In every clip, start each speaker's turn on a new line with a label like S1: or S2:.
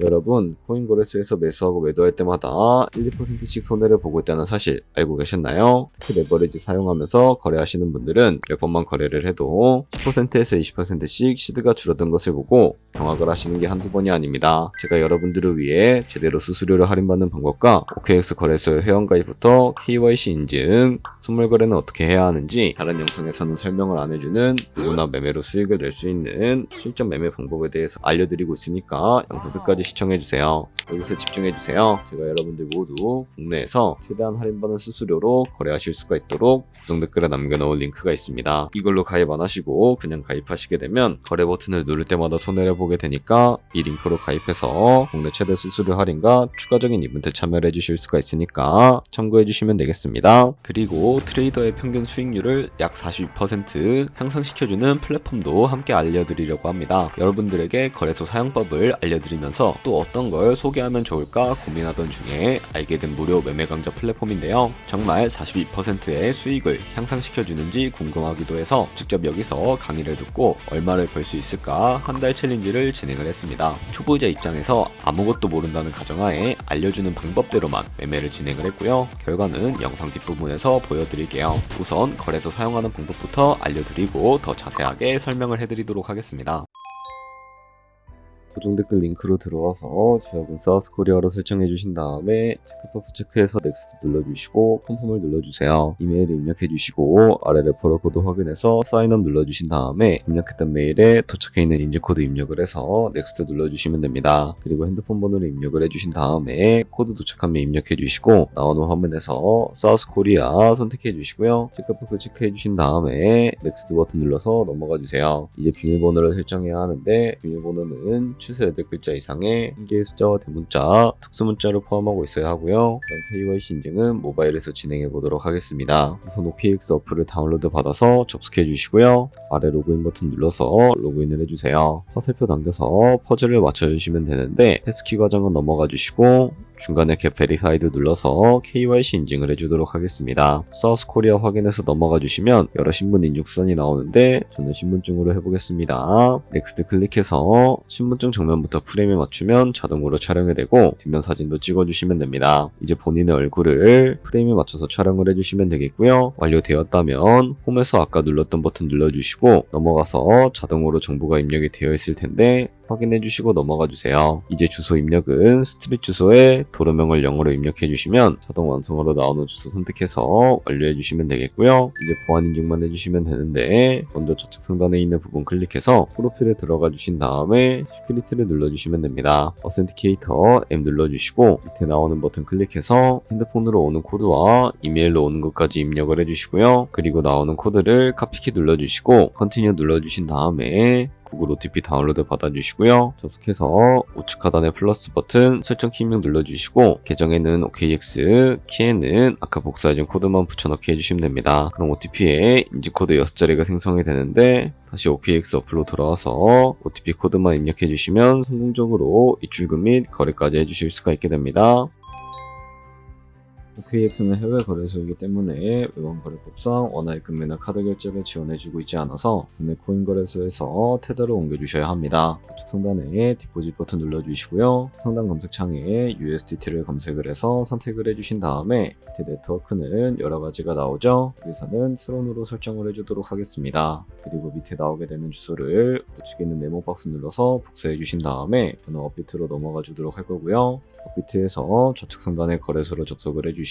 S1: 여러분, 코인 거래소에서 매수하고 매도할 때마다 1, 2%씩 손해를 보고 있다는 사실 알고 계셨나요? 특히 레버리지 사용하면서 거래하시는 분들은 몇 번만 거래를 해도 10%에서 20%씩 시드가 줄어든 것을 보고 경악을 하시는 게 한두 번이 아닙니다. 제가 여러분들을 위해 제대로 수수료를 할인받는 방법과 OKX 거래소의 회원가입부터 KYC 인증, 선물 거래는 어떻게 해야 하는지 다른 영상에서는 설명을 안 해주는 누구나 매매로 수익을 낼 수 있는 실전 매매 방법에 대해서 알려드리고 있으니까 영상 끝까지 시청해주세요. 여기서 집중해주세요. 제가 여러분들 모두 국내에서 최대한 할인받은 수수료로 거래하실 수가 있도록 고정 댓글에 남겨놓은 링크가 있습니다. 이걸로 가입 안 하시고 그냥 가입하시게 되면 거래 버튼을 누를 때마다 손해를 보게 되니까 이 링크로 가입해서 국내 최대 수수료 할인과 추가적인 이벤트 참여를 해주실 수가 있으니까 참고해주시면 되겠습니다. 그리고 트레이더의 평균 수익률을 약 42% 향상시켜주는 플랫폼도 함께 알려드리려고 합니다. 여러분들에게 거래소 사용법을 알려드리면서 또 어떤 걸 소개하면 좋을까 고민하던 중에 알게 된 무료 매매 강좌 플랫폼인데요. 정말 42%의 수익을 향상시켜주는지 궁금하기도 해서 직접 여기서 강의를 듣고 얼마를 벌 수 있을까 한 달 챌린지를 진행을 했습니다. 초보자 입장에서 아무것도 모른다는 가정하에 알려주는 방법대로만 매매를 진행을 했고요. 결과는 영상 뒷부분에서 보여드릴게요. 우선 거래소 사용하는 방법부터 알려드리고 더 자세하게 설명을 해드리도록 하겠습니다. 고정 댓글 링크로 들어와서 지역은 사우스코리아로 설정해 주신 다음에 체크박스 체크해서 넥스트 눌러주시고 컨펌을 눌러주세요. 이메일을 입력해 주시고 아래 레퍼럴 코드 확인해서 사인업 눌러주신 다음에 입력했던 메일에 도착해 있는 인증코드 입력을 해서 넥스트 눌러주시면 됩니다. 그리고 핸드폰 번호를 입력을 해주신 다음에 코드 도착하면 입력해 주시고 나오는 화면에서 사우스코리아 선택해 주시고요. 체크박스 체크해 주신 다음에 넥스트 버튼 눌러서 넘어가 주세요. 이제 비밀번호를 설정해야 하는데 비밀번호는 최소 8글자 이상의 한 개의 숫자와 대문자, 특수문자를 포함하고 있어야 하고요. 그럼 KYC 인증은 모바일에서 진행해 보도록 하겠습니다. 우선 OKX 어플을 다운로드 받아서 접속해 주시고요. 아래 로그인 버튼 눌러서 로그인을 해주세요. 화살표 당겨서 퍼즐을 맞춰주시면 되는데 패스키 과정은 넘어가 주시고 중간에 겟 베리파이드 눌러서 KYC 인증을 해주도록 하겠습니다. 사우스코리아 확인해서 넘어가 주시면 여러 신분 인증수단이 나오는데 저는 신분증으로 해보겠습니다. 넥스트 클릭해서 신분증 정면부터 프레임에 맞추면 자동으로 촬영이 되고 뒷면 사진도 찍어주시면 됩니다. 이제 본인의 얼굴을 프레임에 맞춰서 촬영을 해주시면 되겠고요. 완료되었다면 홈에서 아까 눌렀던 버튼 눌러주시고 넘어가서 자동으로 정보가 입력이 되어 있을 텐데 확인해 주시고 넘어가 주세요. 이제 주소 입력은 스트릿 주소에 도로명을 영어로 입력해 주시면 자동 완성으로 나오는 주소 선택해서 완료해 주시면 되겠고요. 이제 보안 인증만 해주시면 되는데 먼저 좌측 상단에 있는 부분 클릭해서 프로필에 들어가 주신 다음에 시큐리티를 눌러주시면 됩니다. 어센티케이터 M 눌러주시고 밑에 나오는 버튼 클릭해서 핸드폰으로 오는 코드와 이메일로 오는 것까지 입력을 해주시고요. 그리고 나오는 코드를 카피키 눌러주시고 컨티뉴 눌러주신 다음에 구글 OTP 다운로드 받아주시고요. 접속해서 우측 하단의 플러스 버튼 설정 키 입력 눌러주시고 계정에는 OKX, 키에는 아까 복사해준 코드만 붙여넣기 해주시면 됩니다. 그럼 OTP에 인증코드 6자리가 생성이 되는데 다시 OKX 어플로 돌아와서 OTP 코드만 입력해주시면 성공적으로 입출금 및 거래까지 해주실 수가 있게 됩니다. OKX는 해외 거래소이기 때문에 외환 거래법상 원화의 금매나 카드 결제를 지원해주고 있지 않아서 국내 코인 거래소에서 테더를 옮겨주셔야 합니다. 우측 상단에 디포짓 버튼 눌러주시고요. 상단 검색창에 USDT를 검색을 해서 선택을 해주신 다음에 밑에 네트워크는 여러 가지가 나오죠. 여기서는 트론으로 설정을 해주도록 하겠습니다. 그리고 밑에 나오게 되는 주소를 우측에 있는 네모 박스 눌러서 복사해 주신 다음에 저는 업비트로 넘어가 주도록 할 거고요. 업비트에서 좌측 상단에 거래소로 접속을 해주시고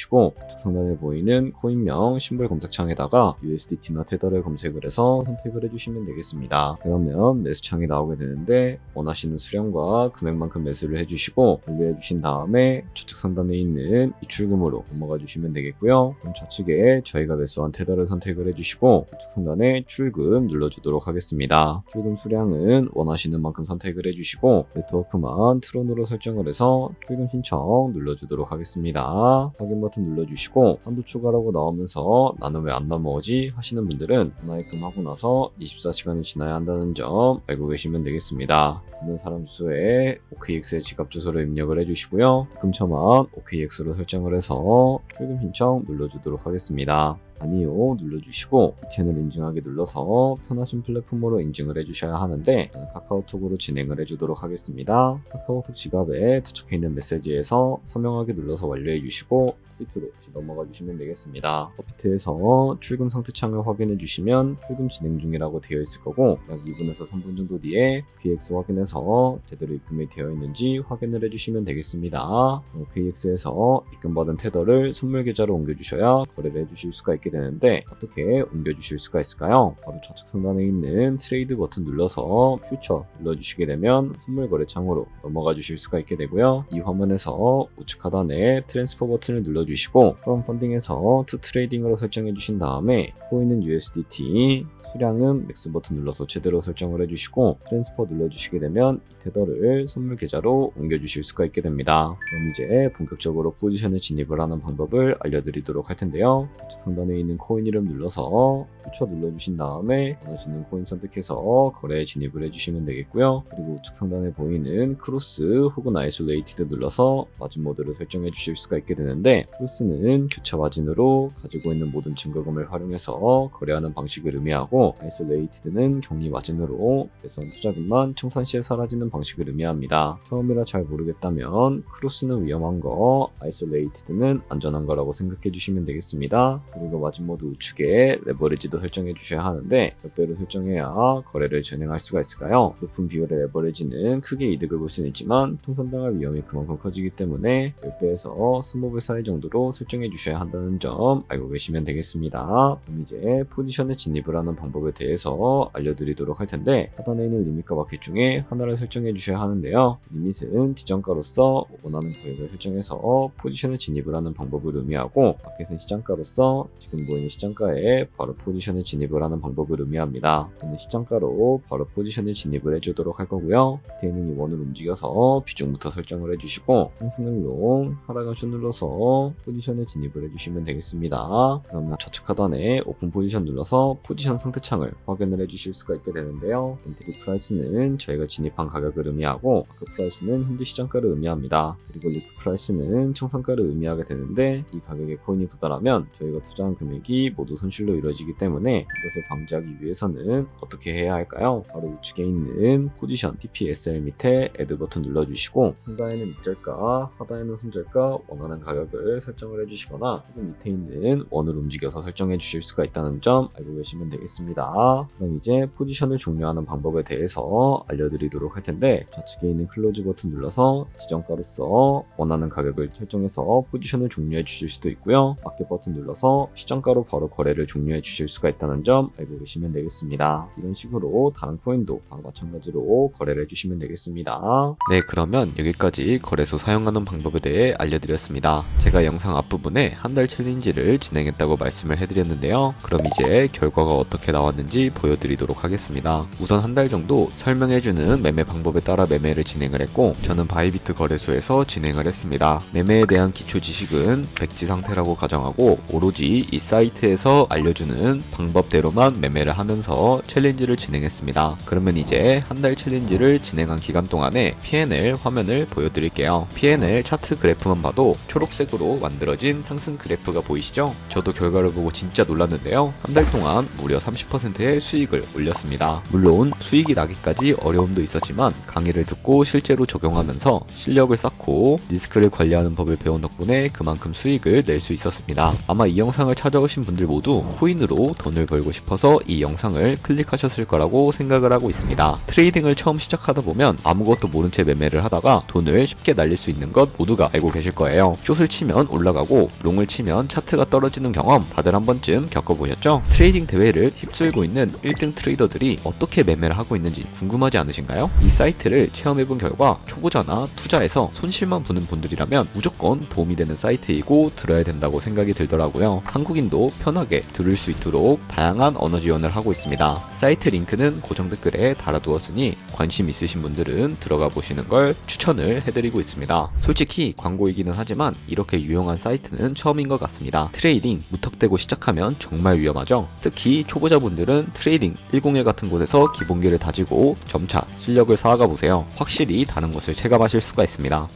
S1: 우측 상단에 보이는 코인명 심볼 검색창에다가 USDT나 테더를 검색을 해서 선택을 해주시면 되겠습니다. 그러면 매수창이 나오게 되는데 원하시는 수량과 금액만큼 매수를 해주시고 완료해 주신 다음에 좌측 상단에 있는 입출금으로 넘어가 주시면 되겠고요. 그럼 좌측에 저희가 매수한 테더를 선택을 해주시고 우측 상단에 출금 눌러주도록 하겠습니다. 출금 수량은 원하시는 만큼 선택을 해주시고 네트워크만 트론으로 설정을 해서 출금 신청 눌러주도록 하겠습니다. 확인 버튼 눌러주시고 한도 초과라고 나오면서 나는 왜 안 넘어오지 하시는 분들은 전화입금하고 나서 24시간이 지나야 한다는 점 알고 계시면 되겠습니다. 있는 사람 주소에 OKX의 지갑 주소를 입력을 해주시고요. 입금처만 OKX로 설정을 해서 출금 신청 눌러주도록 하겠습니다. 아니요 눌러주시고 채널 인증하기 눌러서 편하신 플랫폼으로 인증을 해주셔야 하는데 저는 카카오톡으로 진행을 해주도록 하겠습니다. 카카오톡 지갑에 도착해 있는 메시지에서 서명하기 눌러서 완료해 주시고 커피트로 넘어가 주시면 되겠습니다. 커피트에서 출금 상태 창을 확인해 주시면 출금 진행 중이라고 되어 있을 거고 약 2분에서 3분 정도 뒤에 KX 확인해서 제대로 입금이 되어 있는지 확인을 해 주시면 되겠습니다. KX에서 입금받은 테더를 선물 계좌로 옮겨 주셔야 거래를 해 주실 수가 있게 되는데 어떻게 옮겨 주실 수가 있을까요? 바로 좌측 상단에 있는 트레이드 버튼 눌러서 퓨처 눌러 주시게 되면 선물 거래 창으로 넘어가 주실 수가 있게 되고요. 이 화면에서 우측 하단에 트랜스퍼 버튼을 눌러 주시고 프롬 펀딩에서 투 트레이딩으로 설정해 주신 다음에 코인은 USDT 수량은 맥스 버튼 눌러서 제대로 설정을 해주시고 트랜스퍼 눌러주시게 되면 테더를 선물 계좌로 옮겨주실 수가 있게 됩니다. 그럼 이제 본격적으로 포지션에 진입을 하는 방법을 알려드리도록 할 텐데요. 우측 상단에 있는 코인 이름 눌러서 퓨처 눌러주신 다음에 원하시는 코인 선택해서 거래에 진입을 해주시면 되겠고요. 그리고 우측 상단에 보이는 크로스 혹은 아이솔레이티드 눌러서 마진 모드를 설정해 주실 수가 있게 되는데 크로스는 교차 마진으로 가지고 있는 모든 증거금을 활용해서 거래하는 방식을 의미하고 아이솔레이티드는 격리 마진으로 매수한 투자금만 청산 시에 사라지는 방식을 의미합니다. 처음이라 잘 모르겠다면 크로스는 위험한 거, 아이솔레이티드는 안전한 거라고 생각해 주시면 되겠습니다. 그리고 마진 모드 우측에 레버리지도 설정해 주셔야 하는데 몇 배로 설정해야 거래를 진행할 수가 있을까요? 높은 비율의 레버리지는 크게 이득을 볼 수는 있지만 통산당할 위험이 그만큼 커지기 때문에 10배에서 20배 사이 정도로 설정해 주셔야 한다는 점 알고 계시면 되겠습니다. 그럼 이제 포지션에 진입을 하는 방법에 대해서 알려드리도록 할 텐데 하단에 있는 리밋과 마켓 중에 하나를 설정해 주셔야 하는데요. 리밋은 지정가로서 원하는 가격을 설정해서 포지션에 진입을 하는 방법을 의미하고 마켓은 시장가로서 지금 보이는 시장가에 바로 포지션에 진입을 하는 방법을 의미합니다. 저는 시장가로 바로 포지션에 진입을 해주도록 할 거고요. 밑에 있는 이 원을 움직여서 비중부터 설정을 해주시고 상승을롱 하락은 슛 눌러서 포지션에 진입을 해주시면 되겠습니다. 그러면 좌측 하단에 오픈 포지션 눌러서 포지션 상태 창을 확인을 해주실 수가 있게 되는데요. 엔트리 프라이스는 저희가 진입한 가격을 의미하고 마크 프라이스는 현재 시장가를 의미합니다. 그리고 리크 프라이스는 청산가를 의미하게 되는데 이 가격에 코인이 도달하면 저희가 투자한 금액이 모두 손실로 이루어지기 때문에 이것을 방지하기 위해서는 어떻게 해야 할까요? 바로 우측에 있는 포지션 TPSL 밑에 애드 버튼 눌러주시고 상단에는 밑절가, 하단에는 손절가 원하는 가격을 설정을 해주시거나 혹은 밑에 있는 원을 움직여서 설정해 주실 수가 있다는 점 알고 계시면 되겠습니다. 그럼 이제 포지션을 종료하는 방법에 대해서 알려드리도록 할 텐데 좌측에 있는 클로즈 버튼 눌러서 지정가로서 원하는 가격을 설정해서 포지션을 종료해 주실 수도 있고요. 마켓 버튼 눌러서 시장가로 바로 거래를 종료해 주실 수가 있다는 점 알고 계시면 되겠습니다. 이런 식으로 다른 코인도 마찬가지로 거래를 해주시면 되겠습니다. 네, 그러면 여기까지 거래소 사용하는 방법에 대해 알려드렸습니다. 제가 영상 앞부분에 한 달 챌린지를 진행했다고 말씀을 해드렸는데요. 그럼 이제 결과가 어떻게 나왔는지 보여드리도록 하겠습니다. 우선 한 달 정도 설명해주는 매매 방법에 따라 매매를 진행을 했고 저는 바이비트 거래소에서 진행을 했습니다. 매매에 대한 기초 지식은 백지 상태라고 가정하고 오로지 이 사이트에서 알려주는 방법대로만 매매를 하면서 챌린지를 진행했습니다. 그러면 이제 한 달 챌린지를 진행한 기간 동안에 P&L 화면을 보여드릴게요. P&L 차트 그래프만 봐도 초록색으로 만들어진 상승 그래프가 보이시죠? 저도 결과를 보고 진짜 놀랐는데요. 한 달 동안 무려 30%의 수익을 올렸습니다. 물론 수익이 나기까지 어려움도 있었지만 강의를 듣고 실제로 적용하면서 실력을 쌓고 리스크를 관리하는 법을 배운 덕분에 그만큼 수익을 낼 수 있었습니다. 아마 이 영상을 찾아오신 분들 모두 코인으로 돈을 벌고 싶어서 이 영상을 클릭하셨을 거라고 생각을 하고 있습니다. 트레이딩을 처음 시작하다 보면 아무것도 모른 채 매매를 하다가 돈을 쉽게 날릴 수 있는 것 모두가 알고 계실 거예요. 숏을 치면 올라가고 롱을 치면 차트가 떨어지는 경험 다들 한 번쯤 겪어보셨죠? 트레이딩 대회를 휩쓸고 있는 1등 트레이더들이 어떻게 매매를 하고 있는지 궁금하지 않으신가요? 이 사이트를 체험해본 결과 초보자나 투자에서 손실만 보는 분들이라면 무조건 도움이 되는 사이트이고 들어야 된다고 생각이 들더라고요. 한국인도 편하게 들을 수 있도록 다양한 언어 지원을 하고 있습니다. 사이트 링크는 고정 댓글에 달아두었으니 관심 있으신 분들은 들어가 보시는 걸 추천을 해드리고 있습니다. 솔직히 광고이기는 하지만 이렇게 유용한 사이트는 처음인 것 같습니다. 트레이딩 무턱대고 시작하면 정말 위험하죠. 특히 초보자분들은 트레이딩 101 같은 곳에서 기본기를 다지고 점차 실력을 쌓아가 보세요. 확실히 다른 것을 체감하실 수가 있습니다.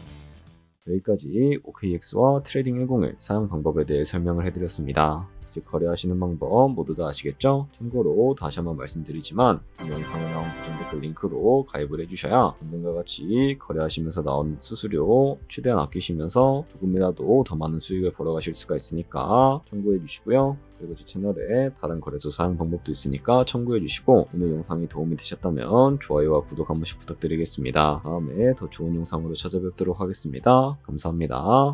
S1: 여기까지 OKX와 트레이딩 101 사용 방법에 대해 설명을 해드렸습니다. 이제 거래하시는 방법 모두 다 아시겠죠? 참고로 다시 한번 말씀드리지만 이 영상에 나온 고정 댓글 링크로 가입을 해주셔야 방금과 같이 거래하시면서 나온 수수료 최대한 아끼시면서 조금이라도 더 많은 수익을 벌어가실 수가 있으니까 참고해 주시고요. 그리고 제 채널에 다른 거래소 사용 방법도 있으니까 참고해 주시고 오늘 영상이 도움이 되셨다면 좋아요와 구독 한 번씩 부탁드리겠습니다. 다음에 더 좋은 영상으로 찾아뵙도록 하겠습니다. 감사합니다.